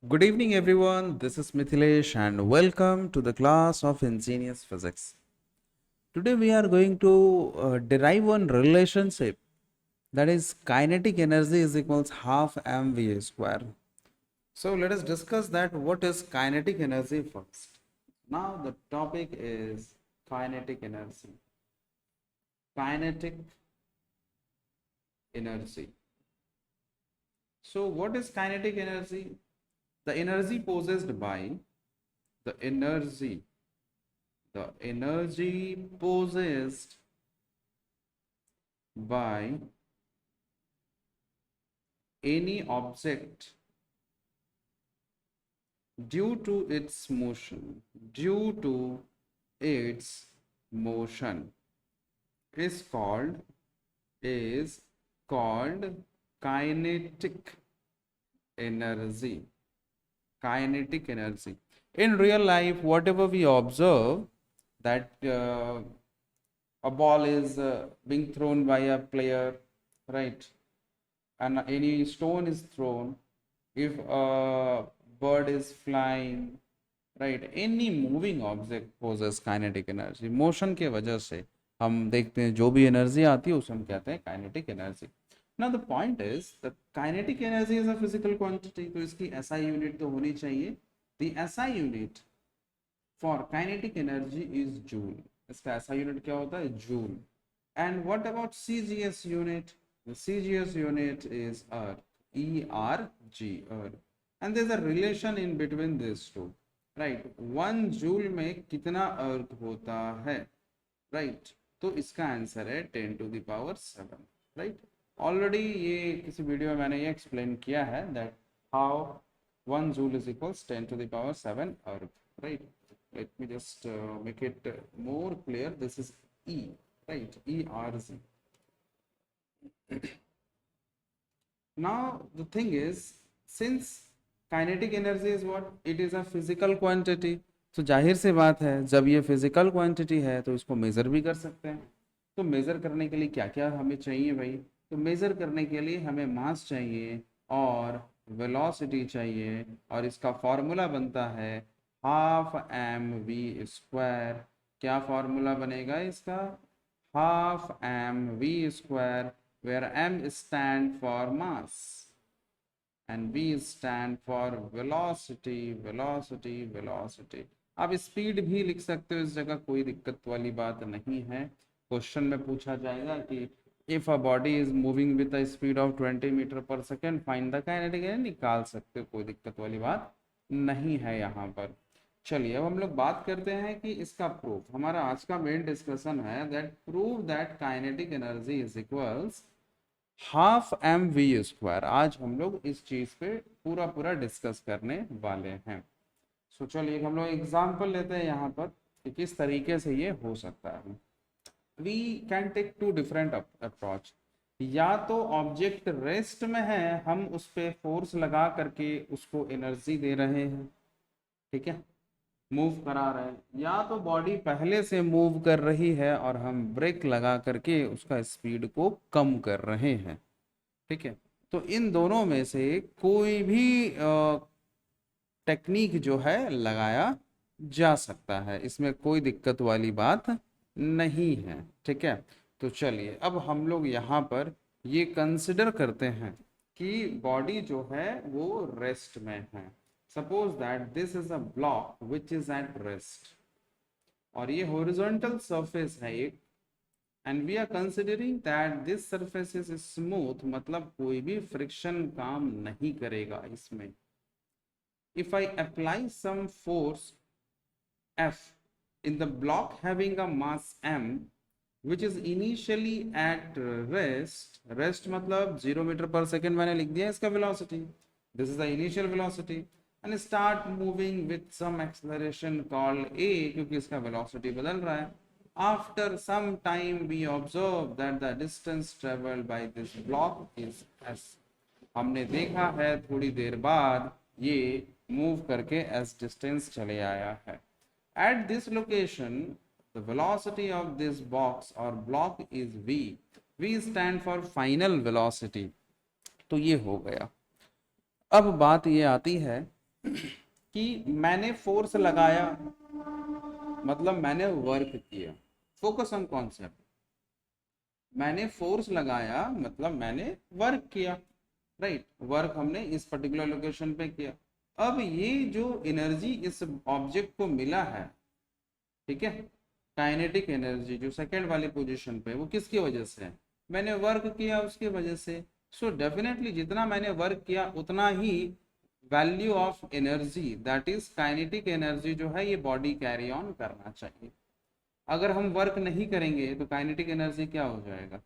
Good evening, everyone. This is Mithilesh, and welcome to the class of Ingenious Physics. Today, we are going to derive one relationship, that is, kinetic energy is equals half mv square. So, let us discuss that what is kinetic energy first. Now, the topic is kinetic energy. Kinetic energy. So, what is kinetic energy? The energy possessed by the energy the energy possessed by any object due to its motion its motion is called is called kinetic energy. Kinetic energy. In real life, whatever we observe, that a ball is being thrown by a player, right? And any stone is thrown, if a bird is flying, right, any moving object possesses kinetic energy. Motion के वजह से हम देखते हैं जो भी energy आती है उसे हम कहते हैं kinetic energy. Now the point is the kinetic energy is a physical quantity, तो इसकी एसआई यूनिट तो होनी चाहिए. The SI unit for kinetic energy is joule. इसका एसआई यूनिट क्या होता है? Joule. And what about CGS unit? The CGS unit is Earth, ERG, Earth. And there's a relation in between these two, right? 1 joule में कितना अर्थ होता है, right? तो इसका आंसर है 10 to the power 7, right? Already ये किसी वीडियो में मैंने ये एक्सप्लेन किया है that how 1 joule is equals 10 to the power 7 earth, right? Let me just make it more clear. This is E, right? ERG. Now the thing is, since kinetic energy is what? It is a physical quantity. तो जाहिर सी बात है, जब ये physical quantity है तो इसको major भी कर सकते हैं. तो मेजर करने के लिए क्या क्या हमें चाहिए भाई? तो मेजर करने के लिए हमें मास चाहिए और वेलोसिटी चाहिए, और इसका फॉर्मूला बनता है हाफ एम वी स्क्वायर. क्या फॉर्मूला बनेगा इसका? Half M V square, where m stand for mass and v stand for velocity. आप स्पीड भी लिख सकते हो इस जगह, कोई दिक्कत वाली बात नहीं है. क्वेश्चन में पूछा जाएगा कि if a body is moving with the speed of 20 metre per second find the kinetic energy. निकाल सकते हो, कोई दिक्कत वाली बात नहीं है यहाँ पर. चलिए अब हम लोग बात करते हैं कि इसका प्रूफ. हमारा आज का मेन डिस्कशन है that prove that kinetic energy is equals half M V square. आज हम लोग इस चीज पे पूरा डिस्कस करने वाले हैं. सो चलिए हम लोग एग्जांपल लेते हैं यहाँ पर कि किस तरीके से ये हो सकता है. We can take two different approach. या तो ऑब्जेक्ट रेस्ट में है, हम उस पर फोर्स लगा करके उसको एनर्जी दे रहे हैं, ठीक है, मूव करा रहे हैं. या तो बॉडी पहले से मूव कर रही है और हम ब्रेक लगा करके उसका स्पीड को कम कर रहे हैं, ठीक है. तो इन दोनों में से कोई भी टेक्निक जो है लगाया जा सकता है, इसमें कोई दिक्कत वाली बात नहीं है, ठीक है. तो चलिए अब हम लोग यहाँ पर ये कंसिडर करते हैं कि बॉडी जो है वो रेस्ट में है. Suppose that this is a block which is at rest, और ये horizontal surface है एक, and we are considering that this surface is smooth, मतलब कोई भी friction काम नहीं करेगा इसमें. If I apply some force F in the block having a mass m which is initially at rest मतलब 0 मीटर पर सेकेंड मैंने लिख दिया इसका velocity. This is the initial velocity. And start moving with some acceleration called a, क्योंकि इसका velocity बदल रहा है. After some time we observe that the distance traveled by this block is s. हमने देखा है थोड़ी देर बाद ये मूव करके s डिस्टेंस चले आया है. At this location the velocity of this box or block is v. v stand for final velocity. तो ये हो गया. अब बात ये आती है कि मैंने फोर्स लगाया मतलब मैंने वर्क किया। फोकस ऑन कॉन्सेप्ट, मैंने फोर्स लगाया मतलब मैंने वर्क किया, राइट। वर्क हमने इस पर्टिकुलर लोकेशन पे किया। अब ये जो एनर्जी इस ऑब्जेक्ट को मिला है, ठीक है, काइनेटिक एनर्जी जो सेकेंड वाली पोजीशन पे, वो किसकी वजह से है? मैंने वर्क किया उसकी वजह से। सो डेफिनेटली जितना मैंने वर्क किया उतना ही value of energy that is kinetic energy जो है ये बॉडी कैरी ऑन करना चाहिए। अगर हम वर्क नहीं करेंगे तो काइनेटिक एनर्जी क्या हो जाएगा?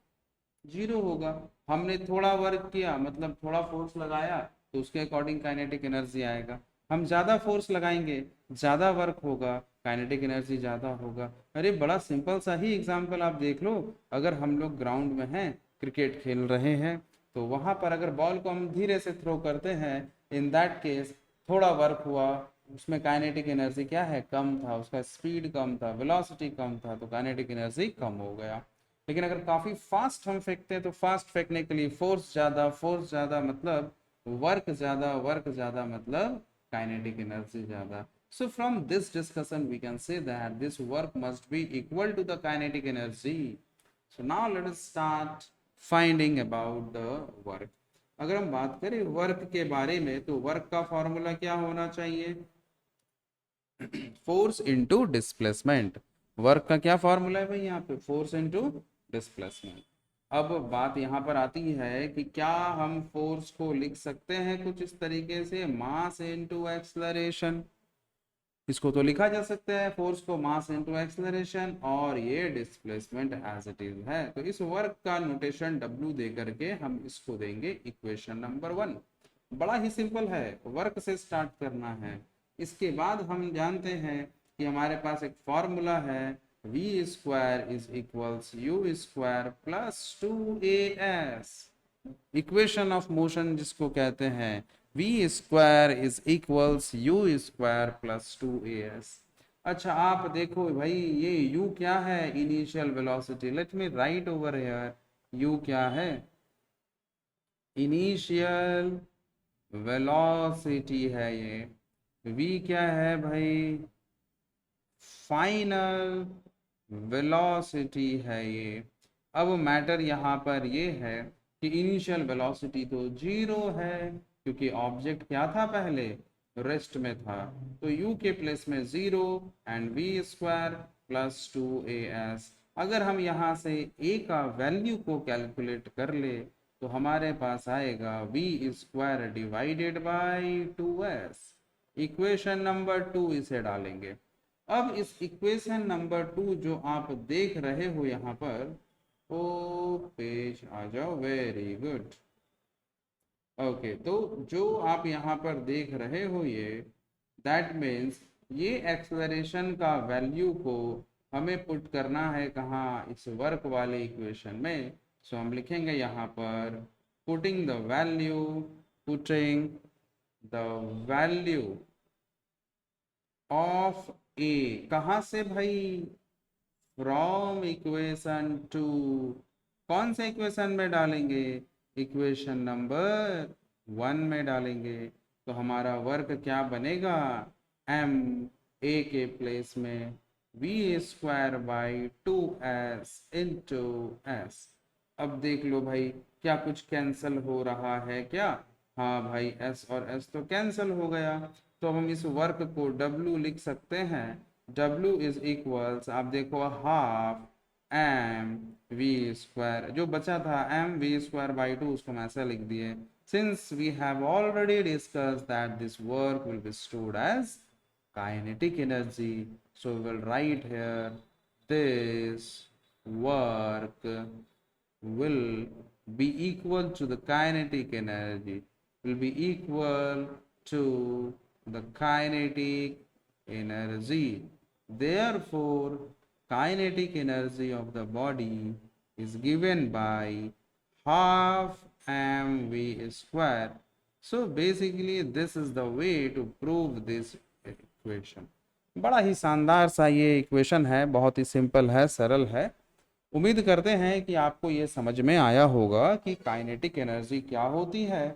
जीरो होगा। हमने थोड़ा वर्क किया मतलब थोड़ा फोर्स लगाया तो उसके अकॉर्डिंग काइनेटिक एनर्जी आएगा। हम ज्यादा फोर्स लगाएंगे, ज्यादा वर्क होगा, काइनेटिक एनर्जी ज्यादा होगा। अरे बड़ा सिंपल सा ही एग्जांपल आप देख लो। अगर हम लोग ग्राउंड में हैं, क्रिकेट खेल रहे हैं, तो वहां पर अगर बॉल को हम धीरे से थ्रो करते हैं, इन दैट केस थोड़ा वर्क हुआ, उसमें काइनेटिक एनर्जी क्या है? कम था, उसका स्पीड कम था, वेलोसिटी कम था, तो काइनेटिक एनर्जी कम हो गया। लेकिन अगर काफी फास्ट हम फेंकते हैं तो फास्ट फेंकने के लिए फोर्स ज्यादा, फोर्स ज्यादा मतलब वर्क ज्यादा, वर्क ज्यादा मतलब काइनेटिक एनर्जी ज्यादा। So from this discussion we can say that this work must be equal to the kinetic energy. So now let us start finding about the work. अगर हम बात करें वर्क के बारे में तो वर्क का फॉर्मूला क्या होना चाहिए? Force into displacement. वर्क का क्या फॉर्मूला है भाई यहाँ पे? Force into displacement. अब बात यहाँ पर आती है कि क्या हम फोर्स को लिख सकते हैं कुछ इस तरीके से, मास इनटू एक्सलरेशन। इसको तो लिखा जा सकता है फोर्स को मास इनटू एक्सलरेशन, और ये डिस्प्लेसमेंट एज इट इज है। तो इस वर्क का नोटेशन W दे करके हम इसको देंगे इक्वेशन नंबर 1। बड़ा ही सिंपल है, वर्क से स्टार्ट करना है। इसके बाद हम जानते हैं कि हमारे पास एक फॉर्मूला है, v square is equals u square plus 2as। Equation of motion जिसको कहते हैं, v square is equals u square plus 2as। अच्छा आप देखो भाई, ये u क्या है? Initial velocity. Let me right over here, u क्या है? इनिशियल वेलोसिटी है ये। v क्या है भाई? फाइनल वेलोसिटी है ये। अब मैटर यहाँ पर ये है कि इनिशियल वेलोसिटी तो जीरो है, क्योंकि ऑब्जेक्ट क्या था? पहले रेस्ट में था। तो u के प्लेस में zero and v square plus 2as। अगर हम यहाँ से a का वैल्यू को कैलकुलेट कर ले तो हमारे पास आएगा v square divided by 2s। Equation number 2 इसे डालेंगे। अब इस इक्वेशन नंबर 2 जो आप देख रहे हो यहाँ पर, ओ पेज आ जाओ, वेरी गुड। ओके, तो जो आप यहाँ पर देख रहे हो ये, दैट मीन्स ये एक्सेलरेशन का वैल्यू को हमें पुट करना है कहाँ? इस वर्क वाले इक्वेशन में। सो हम लिखेंगे यहाँ पर putting the value, putting the value of A, कहाँ से भाई? From equation 2। कौन से इक्वेशन में डालेंगे? इक्वेशन नंबर 1 में डालेंगे। तो हमारा वर्क क्या बनेगा? m a के प्लेस में v square by 2s into s। अब देख लो भाई, क्या कुछ कैंसल हो रहा है क्या? हाँ भाई, s और s तो कैंसल हो गया। तो हम इस वर्क को W लिख सकते हैं। W इज इक्वल्स, आप देखो, हाफ m v स्क्वायर, जो बचा था m v स्क्वायर बाई 2 उसको हम ऐसा लिख दिए। Since we have already discuss that this work will be stored as kinetic energy, so we will write here this work will be equal to the kinetic energy, will be equal to the kinetic energy. Therefore kinetic energy of the body is given by half mv square. So basically this is the way to prove this equation. बड़ा ही शानदार सा ये equation है, बहुत ही simple है, सरल है। उम्मीद करते हैं कि आपको ये समझ में आया होगा कि काइनेटिक एनर्जी क्या होती है।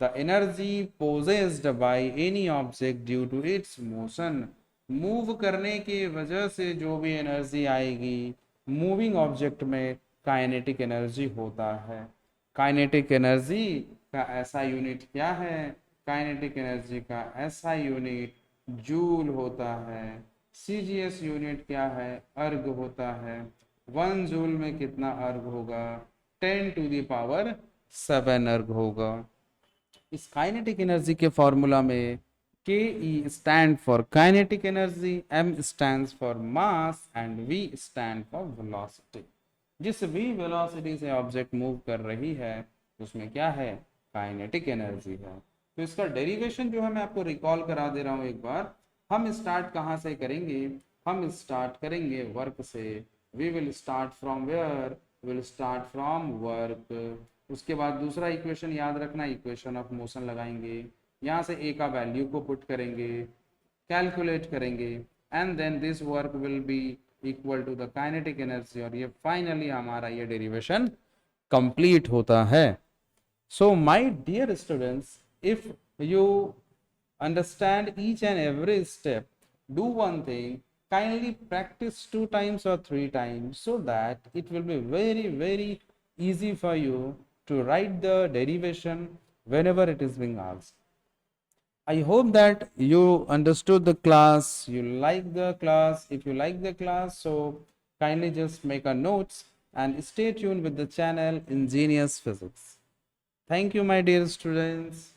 The energy possessed by any object due to its motion, move करने की वजह से जो भी एनर्जी आएगी मूविंग ऑब्जेक्ट में काइनेटिक एनर्जी होता है। काइनेटिक एनर्जी का ऐसा यूनिट क्या है? काइनेटिक एनर्जी का ऐसा यूनिट जूल होता है। सीजीएस यूनिट क्या है? अर्ग होता है। 1 जूल में कितना अर्ग होगा? 10⁻7 अर्ग होगा। इस काइनेटिक एनर्जी के फॉर्मूला में K E stand for kinetic energy, M stands for mass and V stand for velocity. जिस भी वेलोसिटी से ऑब्जेक्ट मूव कर रही है उसमें क्या है? काइनेटिक एनर्जी है। तो इसका डेरिवेशन जो है मैं आपको रिकॉल करा दे रहा हूँ एक बार। हम स्टार्ट कहाँ से करेंगे? हम स्टार्ट करेंगे वर्क से। We will start from where? Will start from work. उसके बाद दूसरा इक्वेशन याद रखना, इक्वेशन ऑफ मोशन लगाएंगे, यहाँ से ए का वैल्यू को पुट करेंगे, कैलकुलेट करेंगे, and then this work will be equal to the kinetic energy, और ये फाइनली हमारा ये डेरिवेशन कंप्लीट होता है। So my dear students, if you understand each and every step, do one thing, kindly practice 2 times or 3 times so that it will be very very easy for you to write the derivation whenever it is being asked. I hope that you understood the class, you like the class. If you like the class, so kindly just make a notes and stay tuned with the channel Ingenious Physics. Thank you my dear students.